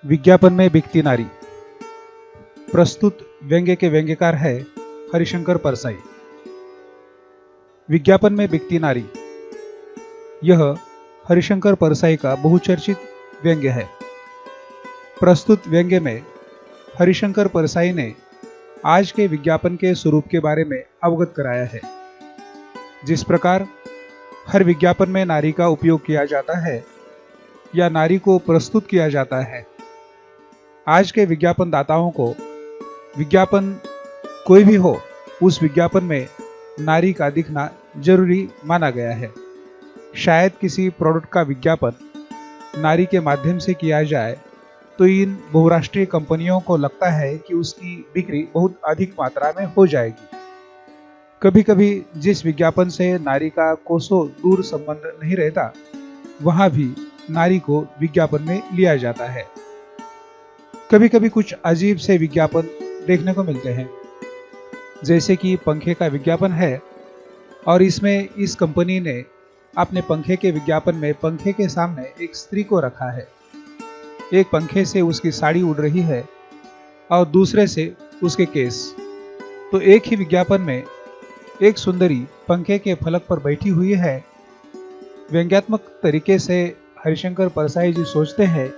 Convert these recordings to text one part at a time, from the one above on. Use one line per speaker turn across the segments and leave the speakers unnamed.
विज्ञापन में बिकती नारी। प्रस्तुत व्यंग्य के व्यंग्यकार है हरिशंकर परसाई। विज्ञापन में बिकती नारी, यह हरिशंकर परसाई का बहुचर्चित व्यंग्य है। प्रस्तुत व्यंग्य में हरिशंकर परसाई ने आज के विज्ञापन के स्वरूप के बारे में अवगत कराया है। जिस प्रकार हर विज्ञापन में नारी का उपयोग किया जाता है या नारी को प्रस्तुत किया जाता है, आज के विज्ञापन दाताओं को विज्ञापन कोई भी हो, उस विज्ञापन में नारी का दिखना जरूरी माना गया है। शायद किसी प्रोडक्ट का विज्ञापन नारी के माध्यम से किया जाए तो इन बहुराष्ट्रीय कंपनियों को लगता है कि उसकी बिक्री बहुत अधिक मात्रा में हो जाएगी। कभी कभी जिस विज्ञापन से नारी का कोसों दूर संबंध नहीं रहता, वहां भी नारी को विज्ञापन में लिया जाता है। कभी कभी कुछ अजीब से विज्ञापन देखने को मिलते हैं, जैसे कि पंखे का विज्ञापन है और इसमें इस कंपनी ने अपने पंखे के विज्ञापन में पंखे के सामने एक स्त्री को रखा है। एक पंखे से उसकी साड़ी उड़ रही है और दूसरे से उसके केस। तो एक ही विज्ञापन में एक सुंदरी पंखे के फलक पर बैठी हुई है। व्यंग्यात्मक तरीके से हरिशंकर परसाई जी सोचते हैं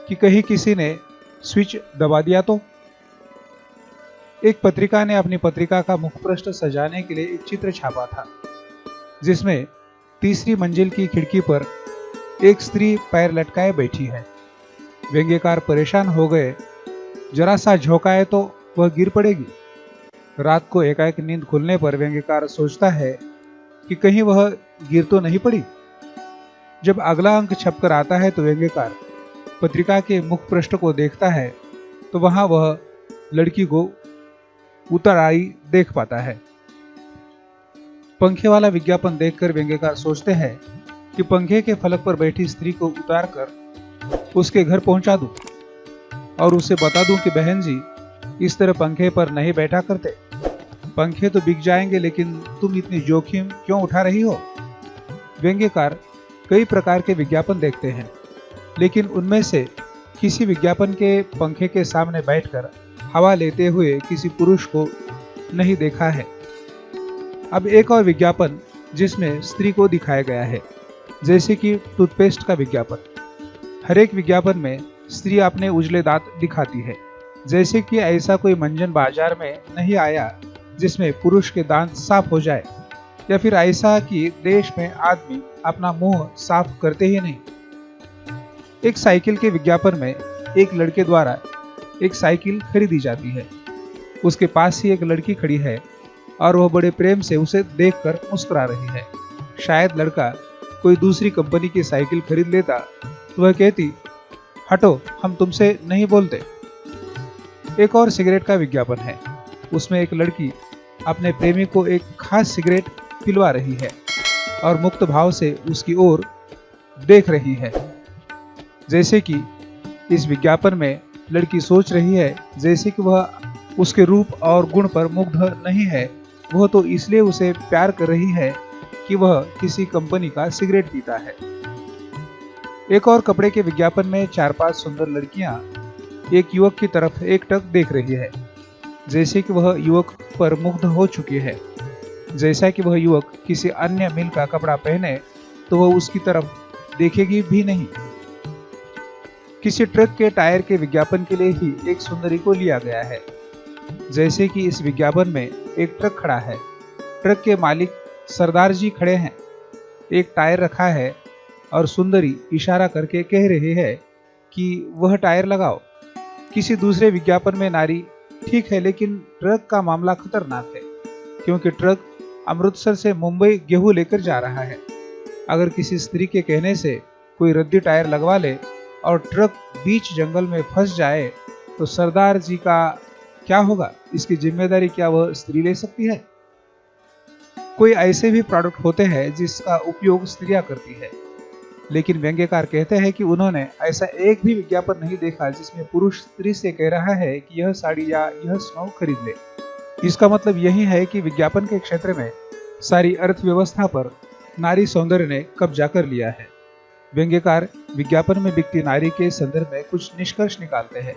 कि कहीं किसी ने स्विच दबा दिया तो। एक पत्रिका ने अपनी पत्रिका का मुखपृष्ठ सजाने के लिए एक चित्र छापा था, जिसमें तीसरी मंजिल की खिड़की पर एक स्त्री पैर लटकाए बैठी है। व्यंग्यकार परेशान हो गए, जरा सा झोंकाए तो वह गिर पड़ेगी। रात को एकाएक नींद खुलने पर व्यंग्यकार सोचता है कि कहीं वह गिर तो नहीं पड़ी। जब अगला अंक छपकर आता है तो व्यंग्यकार पत्रिका के मुख पृष्ठ को देखता है तो वहां वह लड़की को उतर आई देख पाता है। पंखे वाला विज्ञापन देखकर व्यंग्यकार सोचते हैं कि पंखे के फलक पर बैठी स्त्री को उतारकर उसके घर पहुंचा दूं और उसे बता दूं कि बहन जी, इस तरह पंखे पर नहीं बैठा करते। पंखे तो बिक जाएंगे, लेकिन तुम इतनी जोखिम क्यों उठा रही हो। व्यंग्यकार कई प्रकार के विज्ञापन देखते हैं, लेकिन उनमें से किसी विज्ञापन के पंखे के सामने बैठकर हवा लेते हुए किसी पुरुष को नहीं देखा है। अब एक और विज्ञापन जिसमें स्त्री को दिखाया गया है, जैसे कि टूथपेस्ट का विज्ञापन। हर एक विज्ञापन में स्त्री अपने उजले दांत दिखाती है, जैसे कि ऐसा कोई मंजन बाजार में नहीं आया जिसमें पुरुष के दांत साफ हो जाए, या फिर ऐसा कि देश में आदमी अपना मुंह साफ करते ही नहीं। एक साइकिल के विज्ञापन में एक लड़के द्वारा एक साइकिल खरीदी जाती है। उसके पास ही एक लड़की खड़ी है और वह बड़े प्रेम से उसे देखकर मुस्कुरा रही है। शायद लड़का कोई दूसरी कंपनी की साइकिल खरीद लेता तो वह कहती, हटो, हम तुमसे नहीं बोलते। एक और सिगरेट का विज्ञापन है। उसमें एक लड़की अपने प्रेमी को एक खास सिगरेट पिलवा रही है और मुक्त भाव से उसकी ओर देख रही है। जैसे कि इस विज्ञापन में लड़की सोच रही है जैसे कि वह उसके रूप और गुण पर मुग्ध नहीं है, वह तो इसलिए उसे प्यार कर रही है कि वह किसी कंपनी का सिगरेट पीता है। एक और कपड़े के विज्ञापन में 4-5 सुंदर लड़कियां एक युवक की तरफ एकटक देख रही है, जैसे कि वह युवक पर मुग्ध हो चुकी है। जैसा कि वह युवक किसी अन्य मिल का कपड़ा पहने तो वह उसकी तरफ देखेगी भी नहीं। किसी ट्रक के टायर के विज्ञापन के लिए ही एक सुंदरी को लिया गया है। जैसे कि इस विज्ञापन में एक ट्रक खड़ा है। ट्रक के मालिक सरदार जी खड़े हैं। एक टायर रखा है और सुंदरी इशारा करके कह रही है कि वह टायर लगाओ। किसी दूसरे विज्ञापन में नारी ठीक है, लेकिन ट्रक का मामला खतरनाक है, क्योंकि ट्रक अमृतसर से मुंबई गेहूं लेकर जा रहा है। अगर किसी स्त्री के कहने से कोई रद्दी टायर लगवा ले और ट्रक बीच जंगल में फंस जाए तो सरदार जी का क्या होगा? इसकी जिम्मेदारी क्या वह स्त्री ले सकती है? कोई ऐसे भी प्रोडक्ट होते हैं जिसका उपयोग स्त्रियां करती है, लेकिन व्यंग्यकार कहते हैं कि उन्होंने ऐसा एक भी विज्ञापन नहीं देखा जिसमें पुरुष स्त्री से कह रहा है कि यह साड़ी या यह स्नो खरीद ले। इसका मतलब यही है कि विज्ञापन के क्षेत्र में सारी अर्थव्यवस्था पर नारी सौंदर्य ने कब्जा कर लिया है। व्यंग्यकार विज्ञापन में बिकती नारी के संदर्भ में कुछ निष्कर्ष निकालते हैं।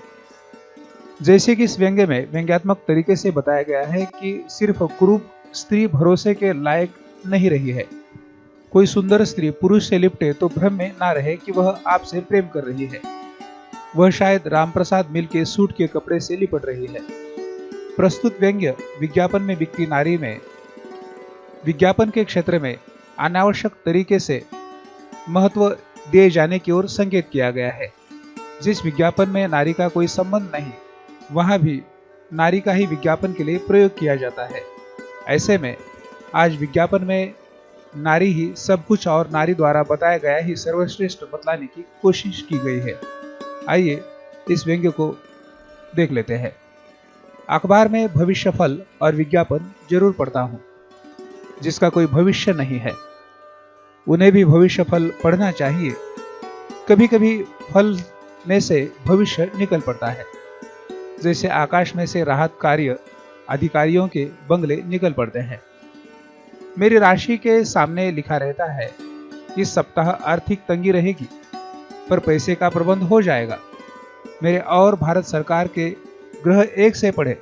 जैसे कि इस व्यंग्य में व्यंग्यात्मक तरीके से बताया गया है कि सिर्फ कुरूप स्त्री भरोसे के लायक नहीं रही है। कोई सुंदर स्त्री पुरुष से लिपटे तो भ्रम में ना रहे कि वह आपसे प्रेम कर रही है। वह शायद रामप्रसाद मिल के सूट के कपड़े से लिपट रही है। प्रस्तुत व्यंग्य विज्ञापन में बिकती नारी में विज्ञापन के क्षेत्र में अनावश्यक तरीके से महत्व दिए जाने की ओर संकेत किया गया है। जिस विज्ञापन में नारी का कोई संबंध नहीं, वहां भी नारी का ही विज्ञापन के लिए प्रयोग किया जाता है। ऐसे में आज विज्ञापन में नारी ही सब कुछ और नारी द्वारा बताया गया ही सर्वश्रेष्ठ बतलाने की कोशिश की गई है। आइए इस व्यंग्य को देख लेते हैं। अखबार में भविष्य फल और विज्ञापन जरूर पढ़ता हूं। जिसका कोई भविष्य नहीं है उन्हें भी भविष्य फल पढ़ना चाहिए। कभी कभी फल में से भविष्य निकल पड़ता है, जैसे आकाश में से राहत कार्य अधिकारियों के बंगले निकल पड़ते हैं। मेरी राशि के सामने लिखा रहता है, इस सप्ताह आर्थिक तंगी रहेगी पर पैसे का प्रबंध हो जाएगा। मेरे और भारत सरकार के ग्रह एक से पढ़े,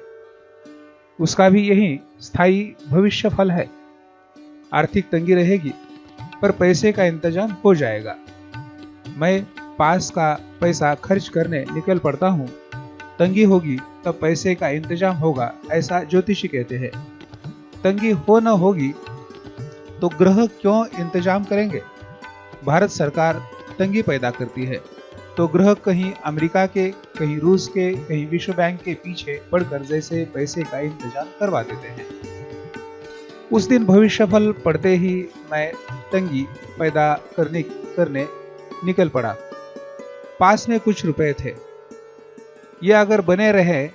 उसका भी यही स्थायी भविष्य फल है। आर्थिक तंगी रहेगी पर पैसे का इंतजाम हो जाएगा। मैं पास का पैसा खर्च करने निकल पड़ता हूँ। तंगी होगी तब पैसे का इंतजाम होगा, ऐसा ज्योतिषी कहते हैं। तंगी हो न होगी तो ग्रह क्यों इंतजाम करेंगे। भारत सरकार तंगी पैदा करती है तो ग्रह कहीं अमेरिका के, कहीं रूस के, कहीं विश्व बैंक के पीछे पड़कर जैसे पैसे का इंतजाम करवा देते हैं। उस दिन भविष्यफल पढ़ते ही मैं तंगी पैदा करने निकल पड़ा। पास में कुछ रुपए थे। ये अगर बने रहे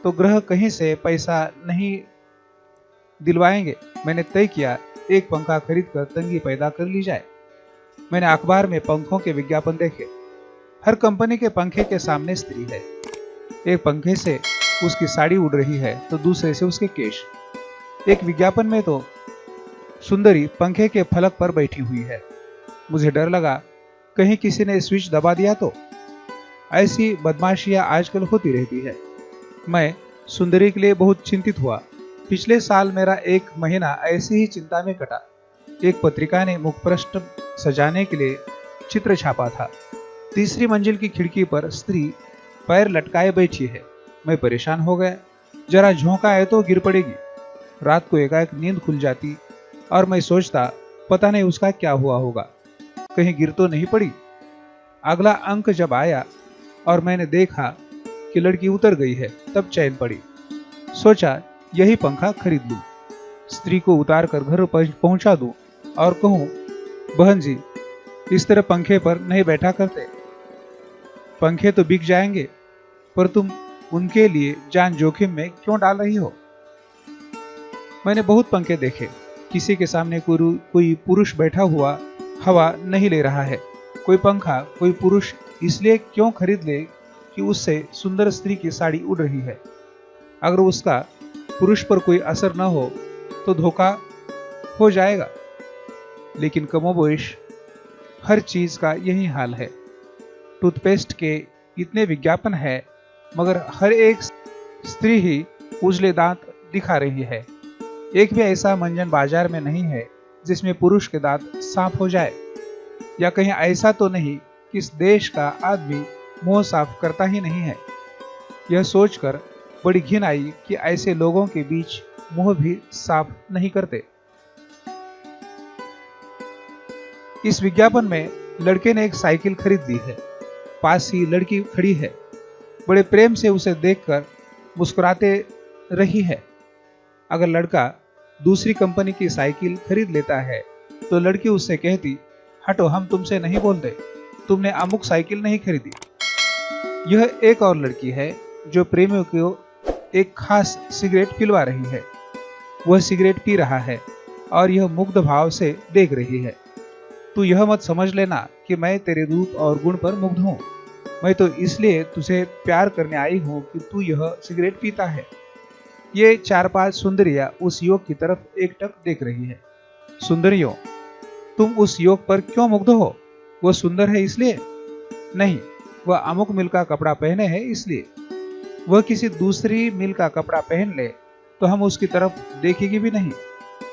तो ग्रह कहीं से पैसा नहीं दिलवाएंगे। मैंने तय किया एक पंखा खरीद कर तंगी पैदा कर ली जाए। मैंने अखबार में पंखों के विज्ञापन देखे। हर कंपनी के पंखे के सामने स्त्री है। एक पंखे से उसकी साड़ी उड़ रही है तो दूसरे से उसके केश। एक विज्ञापन में तो सुंदरी पंखे के फलक पर बैठी हुई है। मुझे डर लगा कहीं किसी ने स्विच दबा दिया तो। ऐसी बदमाशियां आजकल होती रहती है। मैं सुंदरी के लिए बहुत चिंतित हुआ। पिछले साल मेरा एक महीना ऐसी ही चिंता में कटा। एक पत्रिका ने मुखपृष्ठ सजाने के लिए चित्र छापा था। तीसरी मंजिल की खिड़की पर स्त्री पैर लटकाए बैठी है। मैं परेशान हो गया। जरा झोंका है तो गिर पड़ेगी। रात को एकाएक नींद खुल जाती और मैं सोचता पता नहीं उसका क्या हुआ होगा, कहीं गिर तो नहीं पड़ी। अगला अंक जब आया और मैंने देखा कि लड़की उतर गई है तब चैन पड़ी। सोचा यही पंखा खरीद लूं, स्त्री को उतार कर घर पहुंचा दूं और कहूं, बहन जी इस तरह पंखे पर नहीं बैठा करते। पंखे तो बिक जाएंगे पर तुम उनके लिए जान जोखिम में क्यों डाल रही हो। मैंने बहुत पंखे देखे। किसी के सामने कोई पुरुष बैठा हुआ हवा नहीं ले रहा है। कोई पंखा कोई पुरुष इसलिए क्यों खरीद ले कि उससे सुंदर स्त्री की साड़ी उड़ रही है। अगर उसका पुरुष पर कोई असर न हो तो धोखा हो जाएगा। लेकिन कमोबेश हर चीज का यही हाल है। टूथपेस्ट के इतने विज्ञापन है मगर हर एक स्त्री ही उजले दांत दिखा रही है। एक भी ऐसा मंजन बाजार में नहीं है जिसमें पुरुष के दांत साफ हो जाए। या कहीं ऐसा तो नहीं कि इस देश का आदमी मुंह साफ करता ही नहीं है। यह सोचकर बड़ी घिन आई कि ऐसे लोगों के बीच मुंह भी साफ नहीं करते। इस विज्ञापन में लड़के ने एक साइकिल खरीद ली है। पास ही लड़की खड़ी है। बड़े प्रेम से उसे देखकर मुस्कुराते रही है। अगर लड़का दूसरी कंपनी की साइकिल खरीद लेता है तो लड़की उससे कहती, हटो हम तुमसे नहीं बोलते, तुमने अमुक साइकिल नहीं खरीदी। यह एक और लड़की है जो प्रेमियों को एक खास सिगरेट पिलवा रही है। वह सिगरेट पी रहा है और यह मुग्ध भाव से देख रही है। तू यह मत समझ लेना कि मैं तेरे रूप और गुण पर मुग्ध हूं। मैं तो इसलिए तुझे प्यार करने आई हूं कि तू यह सिगरेट पीता है। ये 4-5 सुंदरियां उस युवक की तरफ एकटक देख रही है। सुंदरियों, तुम उस युवक पर क्यों मुग्ध हो? वो सुंदर है इसलिए नहीं, वह अमुक मिल का कपड़ा पहने है इसलिए। वह किसी दूसरी मिल का कपड़ा पहन ले तो हम उसकी तरफ देखेंगे भी नहीं।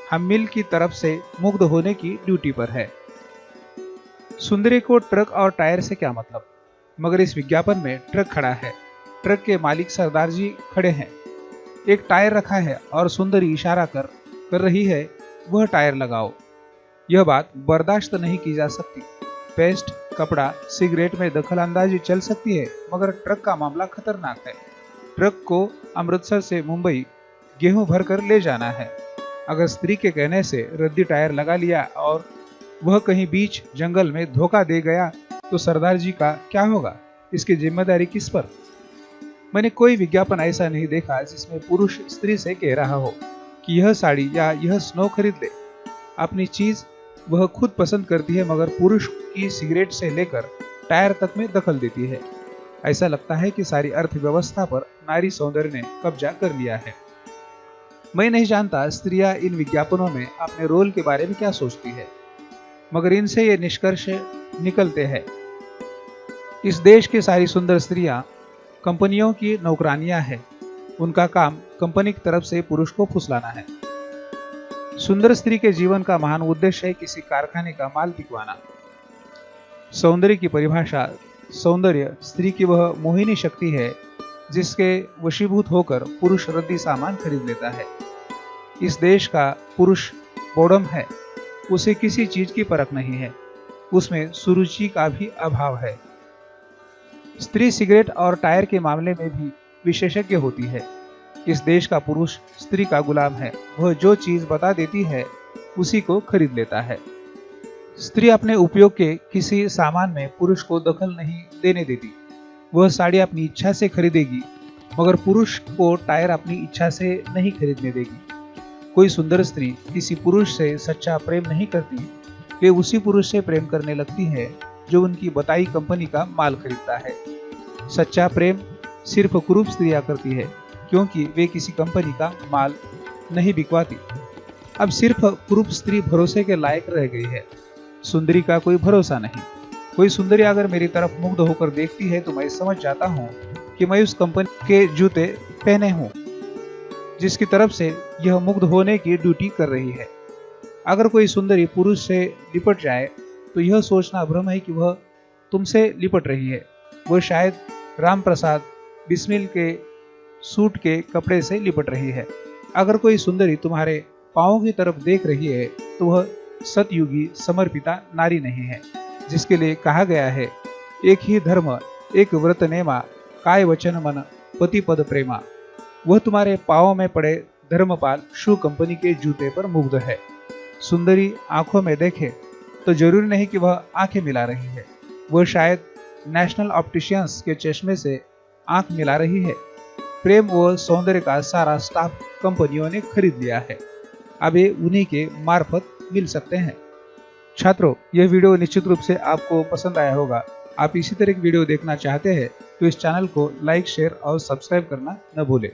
हम मिल की तरफ से मुग्ध होने की ड्यूटी पर है। सुंदरी को ट्रक और टायर से क्या मतलब? मगर इस विज्ञापन में ट्रक खड़ा है, ट्रक के मालिक सरदार जी खड़े हैं, एक टायर रखा है और सुंदरी इशारा कर रही है वह टायर लगाओ। यह बात बर्दाश्त नहीं की जा सकती। पेस्ट, कपड़ा, सिगरेट में दखल अंदाजी चल सकती है, मगर ट्रक का मामला खतरनाक है। ट्रक को अमृतसर से मुंबई गेहूं भरकर ले जाना है। अगर स्त्री के कहने से रद्दी टायर लगा लिया और वह कहीं बीच जंगल में धोखा दे गया तो सरदार जी का क्या होगा? इसकी जिम्मेदारी किस पर? मैंने कोई विज्ञापन ऐसा नहीं देखा जिसमें पुरुष स्त्री से कह रहा हो कि यह साड़ी या यह स्नो खरीद ले। अपनी चीज वह खुद पसंद करती है, मगर पुरुष की सिगरेट से लेकर टायर तक में दखल देती है। ऐसा लगता है कि सारी अर्थव्यवस्था पर नारी सौंदर्य ने कब्जा कर लिया है। मैं नहीं जानता स्त्रियां इन विज्ञापनों में अपने रोल के बारे में क्या सोचती है, मगर इनसे ये निष्कर्ष निकलते हैं। इस देश की सारी सुंदर स्त्रियां कंपनियों की नौकरानियां हैं। उनका काम कंपनी की तरफ से पुरुष को फुसलाना है। सुंदर स्त्री के जीवन का महान उद्देश्य है किसी कारखाने का माल बिकवाना। सौंदर्य की परिभाषा, सौंदर्य स्त्री की वह मोहिनी शक्ति है जिसके वशीभूत होकर पुरुष रद्दी सामान खरीद लेता है। इस देश का पुरुष बोडम है, उसे किसी चीज की परख नहीं है, उसमें सुरुचि का भी अभाव है। स्त्री सिगरेट और टायर के मामले में भी विशेषज्ञ होती है। इस देश का पुरुष स्त्री का गुलाम है, वह जो चीज बता देती है उसी को खरीद लेता है। स्त्री अपने उपयोग के किसी सामान में पुरुष को दखल नहीं देने देती। वह साड़ी अपनी इच्छा से खरीदेगी, मगर पुरुष को टायर अपनी इच्छा से नहीं खरीदने देगी। कोई सुंदर स्त्री किसी पुरुष से सच्चा प्रेम नहीं करती, वे उसी पुरुष से प्रेम करने लगती है जो उनकी बताई कंपनी का माल खरीदता है। सच्चा प्रेम सिर्फ कुरूप स्त्रियां करती है, क्योंकि वे किसी कंपनी का माल नहीं बिकवाती। अब सिर्फ कुरूप स्त्री भरोसे के लायक रह गई है, सुंदरी का कोई भरोसा नहीं। कोई सुंदरी अगर मेरी तरफ मुग्ध होकर देखती है तो मैं समझ जाता हूँ कि मैं उस कंपनी के जूते पहने हूँ जिसकी तरफ से यह मुग्ध होने की ड्यूटी कर रही है। अगर कोई सुंदरी पुरुष से लिपट जाए तो यह सोचना भ्रम है कि वह तुमसे लिपट रही है। वह शायद राम प्रसाद बिस्मिल के सूट के कपड़े से लिपट रही है। अगर कोई सुंदरी तुम्हारे पांवों की तरफ देख रही है तो वह सतयुगी समर्पिता नारी नहीं है, जिसके लिए कहा गया है एक ही धर्म एक व्रत नेमा, काय वचन मन पति पद प्रेमा। वह तुम्हारे पांवों में पड़े धर्मपाल शू कंपनी के जूते पर मुग्ध है। सुंदरी आंखों में देखे तो जरूरी नहीं कि वह आंखें मिला रही है, वह शायद नेशनल ऑप्टिशियंस के चश्मे से आंख मिला रही है। प्रेम व सौंदर्य का सारा स्टाफ कंपनियों ने खरीद लिया है, अब ये उन्हीं के मार्फत मिल सकते हैं। छात्रों, यह वीडियो निश्चित रूप से आपको पसंद आया होगा। आप इसी तरह की वीडियो देखना चाहते हैं तो इस चैनल को लाइक, शेयर और सब्सक्राइब करना न भूलें।